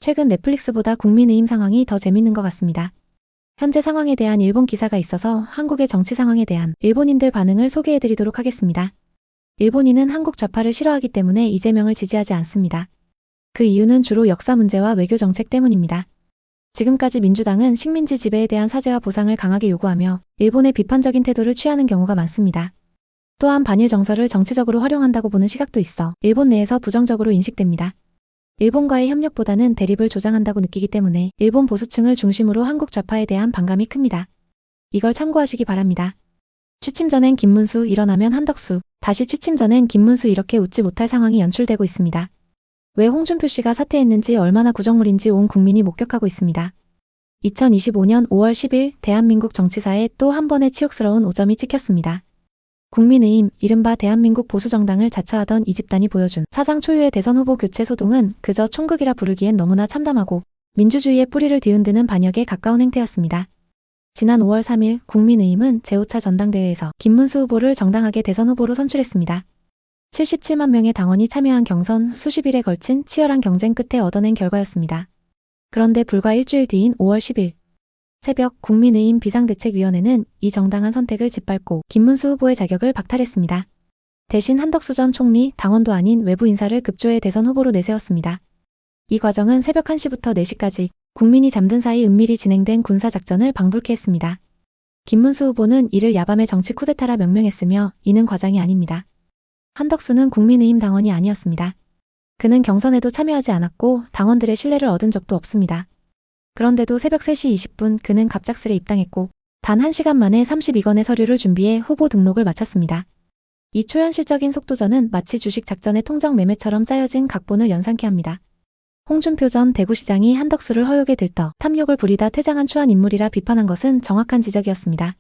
최근 넷플릭스보다 국민의힘 상황이 더 재밌는 것 같습니다. 현재 상황에 대한 일본 기사가 있어서 한국의 정치 상황에 대한 일본인들 반응을 소개해드리도록 하겠습니다. 일본인은 한국 좌파를 싫어하기 때문에 이재명을 지지하지 않습니다. 그 이유는 주로 역사 문제와 외교 정책 때문입니다. 지금까지 민주당은 식민지 지배에 대한 사죄와 보상을 강하게 요구하며 일본의 비판적인 태도를 취하는 경우가 많습니다. 또한 반일 정서를 정치적으로 활용한다고 보는 시각도 있어 일본 내에서 부정적으로 인식됩니다. 일본과의 협력보다는 대립을 조장한다고 느끼기 때문에 일본 보수층을 중심으로 한국 좌파에 대한 반감이 큽니다. 이걸 참고하시기 바랍니다. 취침 전엔 김문수, 일어나면 한덕수, 다시 취침 전엔 김문수 이렇게 웃지 못할 상황이 연출되고 있습니다. 왜 홍준표 씨가 사퇴했는지 얼마나 구정물인지 온 국민이 목격하고 있습니다. 2025년 5월 10일 대한민국 정치사에 또 한 번의 치욕스러운 오점이 찍혔습니다. 국민의힘, 이른바 대한민국 보수정당을 자처하던 이 집단이 보여준 사상 초유의 대선 후보 교체 소동은 그저 총극이라 부르기엔 너무나 참담하고 민주주의의 뿌리를 뒤흔드는 반역에 가까운 행태였습니다. 지난 5월 3일 국민의힘은 제5차 전당대회에서 김문수 후보를 정당하게 대선 후보로 선출했습니다. 77만 명의 당원이 참여한 경선 수십 일에 걸친 치열한 경쟁 끝에 얻어낸 결과였습니다. 그런데 불과 일주일 뒤인 5월 10일 새벽 국민의힘 비상대책위원회는 이 정당한 선택을 짓밟고 김문수 후보의 자격을 박탈했습니다. 대신 한덕수 전 총리, 당원도 아닌 외부 인사를 급조해 대선 후보로 내세웠습니다. 이 과정은 새벽 1시부터 4시까지 국민이 잠든 사이 은밀히 진행된 군사작전을 방불케 했습니다. 김문수 후보는 이를 야밤의 정치 쿠데타라 명명했으며 이는 과장이 아닙니다. 한덕수는 국민의힘 당원이 아니었습니다. 그는 경선에도 참여하지 않았고 당원들의 신뢰를 얻은 적도 없습니다. 그런데도 새벽 3시 20분 그는 갑작스레 입당했고 단 1시간 만에 32건의 서류를 준비해 후보 등록을 마쳤습니다. 이 초현실적인 속도전은 마치 주식 작전의 통정 매매처럼 짜여진 각본을 연상케 합니다. 홍준표 전 대구시장이 한덕수를 허욕에 들떠 탐욕을 부리다 퇴장한 추한 인물이라 비판한 것은 정확한 지적이었습니다.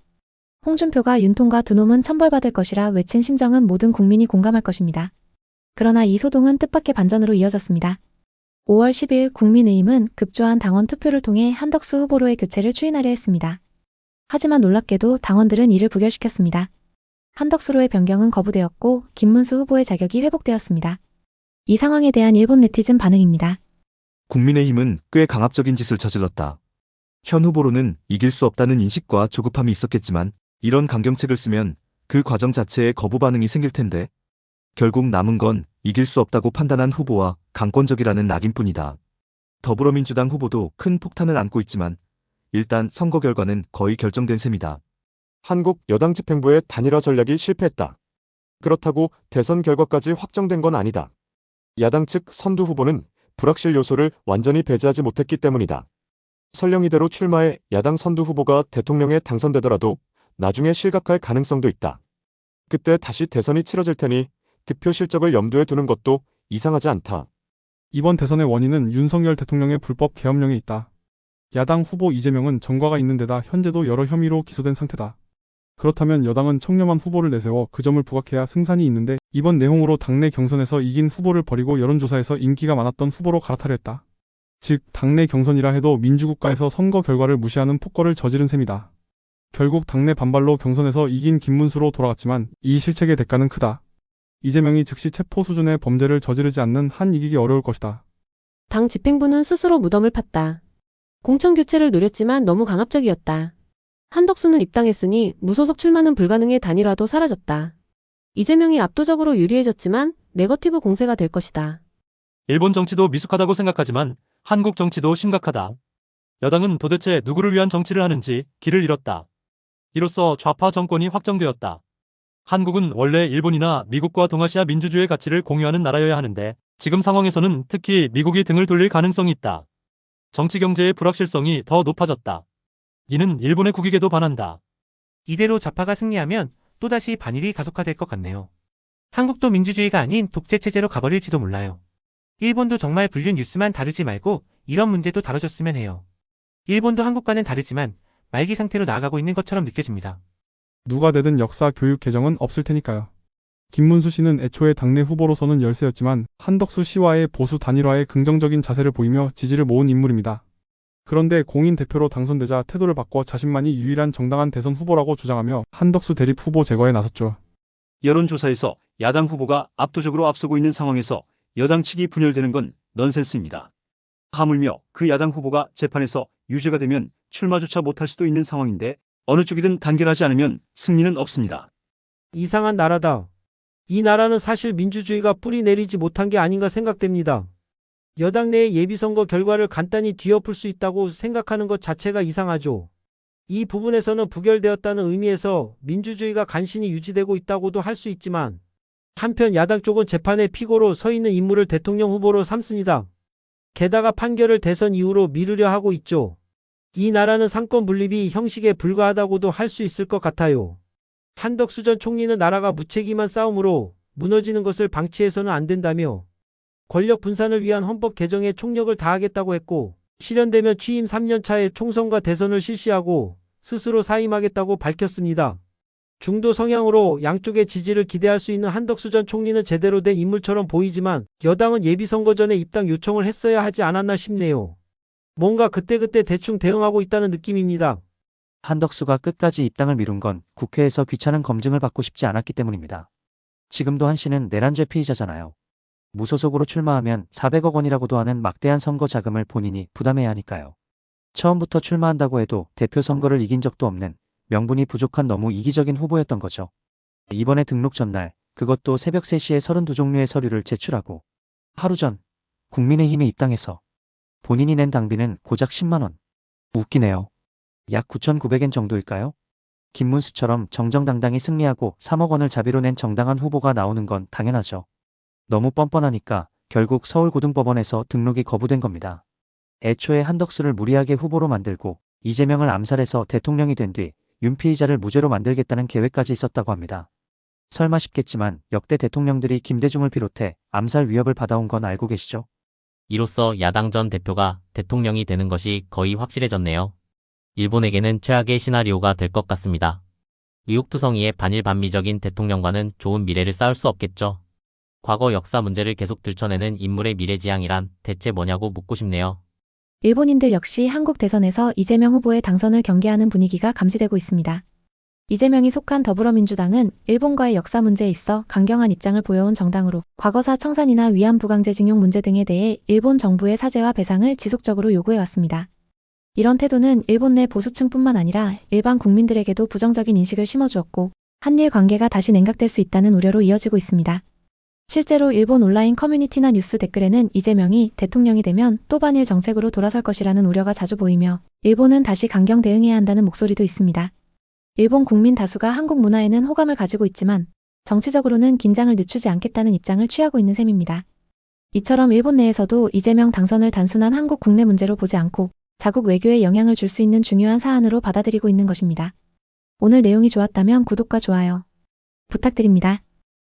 홍준표가 윤통과 두 놈은 천벌받을 것이라 외친 심정은 모든 국민이 공감할 것입니다. 그러나 이 소동은 뜻밖의 반전으로 이어졌습니다. 5월 10일 국민의힘은 급조한 당원 투표를 통해 한덕수 후보로의 교체를 추인하려 했습니다. 하지만 놀랍게도 당원들은 이를 부결시켰습니다. 한덕수로의 변경은 거부되었고 김문수 후보의 자격이 회복되었습니다. 이 상황에 대한 일본 네티즌 반응입니다. 국민의힘은 꽤 강압적인 짓을 저질렀다. 현 후보로는 이길 수 없다는 인식과 조급함이 있었겠지만 이런 강경책을 쓰면 그 과정 자체에 거부 반응이 생길 텐데 결국 남은 건 이길 수 없다고 판단한 후보와 강권적이라는 낙인뿐이다. 더불어민주당 후보도 큰 폭탄을 안고 있지만 일단 선거 결과는 거의 결정된 셈이다. 한국 여당 집행부의 단일화 전략이 실패했다. 그렇다고 대선 결과까지 확정된 건 아니다. 야당 측 선두 후보는 불확실 요소를 완전히 배제하지 못했기 때문이다. 설령 이대로 출마해 야당 선두 후보가 대통령에 당선되더라도 나중에 실각할 가능성도 있다. 그때 다시 대선이 치러질 테니 득표 실적을 염두에 두는 것도 이상하지 않다. 이번 대선의 원인은 윤석열 대통령의 불법 계엄령에 있다. 야당 후보 이재명은 전과가 있는 데다 현재도 여러 혐의로 기소된 상태다. 그렇다면 여당은 청렴한 후보를 내세워 그 점을 부각해야 승산이 있는데 이번 내홍으로 당내 경선에서 이긴 후보를 버리고 여론조사에서 인기가 많았던 후보로 갈아타려 했다. 즉 당내 경선이라 해도 민주국가에서 선거 결과를 무시하는 폭거를 저지른 셈이다. 결국 당내 반발로 경선에서 이긴 김문수로 돌아갔지만 이 실책의 대가는 크다. 이재명이 즉시 체포 수준의 범죄를 저지르지 않는 한 이기기 어려울 것이다. 당 집행부는 스스로 무덤을 팠다. 공천 교체를 노렸지만 너무 강압적이었다. 한덕수는 입당했으니 무소속 출마는 불가능해 단일화도 사라졌다. 이재명이 압도적으로 유리해졌지만 네거티브 공세가 될 것이다. 일본 정치도 미숙하다고 생각하지만 한국 정치도 심각하다. 여당은 도대체 누구를 위한 정치를 하는지 길을 잃었다. 이로써 좌파 정권이 확정되었다. 한국은 원래 일본이나 미국과 동아시아 민주주의 가치를 공유하는 나라여야 하는데 지금 상황에서는 특히 미국이 등을 돌릴 가능성이 있다. 정치 경제의 불확실성이 더 높아졌다. 이는 일본의 국익에도 반한다. 이대로 좌파가 승리하면 또다시 반일이 가속화될 것 같네요. 한국도 민주주의가 아닌 독재체제로 가버릴지도 몰라요. 일본도 정말 불륜 뉴스만 다루지 말고 이런 문제도 다뤄줬으면 해요. 일본도 한국과는 다르지만 말기 상태로 나아가고 있는 것처럼 느껴집니다. 누가 되든 역사 교육 개정은 없을 테니까요. 김문수 씨는 애초에 당내 후보로서는 열세였지만 한덕수 씨와의 보수 단일화에 긍정적인 자세를 보이며 지지를 모은 인물입니다. 그런데 공인 대표로 당선되자 태도를 바꿔 자신만이 유일한 정당한 대선 후보라고 주장하며 한덕수 대립 후보 제거에 나섰죠. 여론조사에서 야당 후보가 압도적으로 앞서고 있는 상황에서 여당 측이 분열되는 건 넌센스입니다. 하물며 그 야당 후보가 재판에서 유죄가 되면 출마조차 못할 수도 있는 상황인데 어느 쪽이든 단결하지 않으면 승리는 없습니다. 이상한 나라다. 이 나라는 사실 민주주의가 뿌리 내리지 못한 게 아닌가 생각됩니다. 여당 내의 예비선거 결과를 간단히 뒤엎을 수 있다고 생각하는 것 자체가 이상하죠. 이 부분에서는 부결되었다는 의미에서 민주주의가 간신히 유지되고 있다고도 할 수 있지만 한편 야당 쪽은 재판의 피고로 서 있는 인물을 대통령 후보로 삼습니다. 게다가 판결을 대선 이후로 미루려 하고 있죠. 이 나라는 상권 분립이 형식에 불과하다고도 할 수 있을 것 같아요. 한덕수 전 총리는 나라가 무책임한 싸움으로 무너지는 것을 방치해서는 안 된다며 권력 분산을 위한 헌법 개정에 총력을 다하겠다고 했고 실현되면 취임 3년 차에 총선과 대선을 실시하고 스스로 사임하겠다고 밝혔습니다. 중도 성향으로 양쪽의 지지를 기대할 수 있는 한덕수 전 총리는 제대로 된 인물처럼 보이지만 여당은 예비선거 전에 입당 요청을 했어야 하지 않았나 싶네요. 뭔가 그때그때 대충 대응하고 있다는 느낌입니다. 한덕수가 끝까지 입당을 미룬 건 국회에서 귀찮은 검증을 받고 싶지 않았기 때문입니다. 지금도 한 씨는 내란죄 피의자잖아요. 무소속으로 출마하면 400억 원이라고도 하는 막대한 선거 자금을 본인이 부담해야 하니까요. 처음부터 출마한다고 해도 대표 선거를 이긴 적도 없는 명분이 부족한 너무 이기적인 후보였던 거죠. 이번에 등록 전날 그것도 새벽 3시에 32종류의 서류를 제출하고 하루 전 국민의힘에 입당해서 본인이 낸 당비는 고작 10만 원. 웃기네요. 약 9,900엔 정도일까요? 김문수처럼 정정당당히 승리하고 3억 원을 자비로 낸 정당한 후보가 나오는 건 당연하죠. 너무 뻔뻔하니까 결국 서울고등법원에서 등록이 거부된 겁니다. 애초에 한덕수를 무리하게 후보로 만들고 이재명을 암살해서 대통령이 된 뒤 윤 피의자를 무죄로 만들겠다는 계획까지 있었다고 합니다. 설마 싶겠지만 역대 대통령들이 김대중을 비롯해 암살 위협을 받아온 건 알고 계시죠? 이로써 야당 전 대표가 대통령이 되는 것이 거의 확실해졌네요. 일본에게는 최악의 시나리오가 될 것 같습니다. 의혹투성이의 반일 반미적인 대통령과는 좋은 미래를 쌓을 수 없겠죠. 과거 역사 문제를 계속 들춰내는 인물의 미래지향이란 대체 뭐냐고 묻고 싶네요. 일본인들 역시 한국 대선에서 이재명 후보의 당선을 경계하는 분위기가 감지되고 있습니다. 이재명이 속한 더불어민주당은 일본과의 역사 문제에 있어 강경한 입장을 보여온 정당으로 과거사 청산이나 위안부 강제징용 문제 등에 대해 일본 정부의 사죄와 배상을 지속적으로 요구해왔습니다. 이런 태도는 일본 내 보수층뿐만 아니라 일반 국민들에게도 부정적인 인식을 심어주었고 한일 관계가 다시 냉각될 수 있다는 우려로 이어지고 있습니다. 실제로 일본 온라인 커뮤니티나 뉴스 댓글에는 이재명이 대통령이 되면 또 반일 정책으로 돌아설 것이라는 우려가 자주 보이며 일본은 다시 강경 대응해야 한다는 목소리도 있습니다. 일본 국민 다수가 한국 문화에는 호감을 가지고 있지만 정치적으로는 긴장을 늦추지 않겠다는 입장을 취하고 있는 셈입니다. 이처럼 일본 내에서도 이재명 당선을 단순한 한국 국내 문제로 보지 않고 자국 외교에 영향을 줄 수 있는 중요한 사안으로 받아들이고 있는 것입니다. 오늘 내용이 좋았다면 구독과 좋아요 부탁드립니다.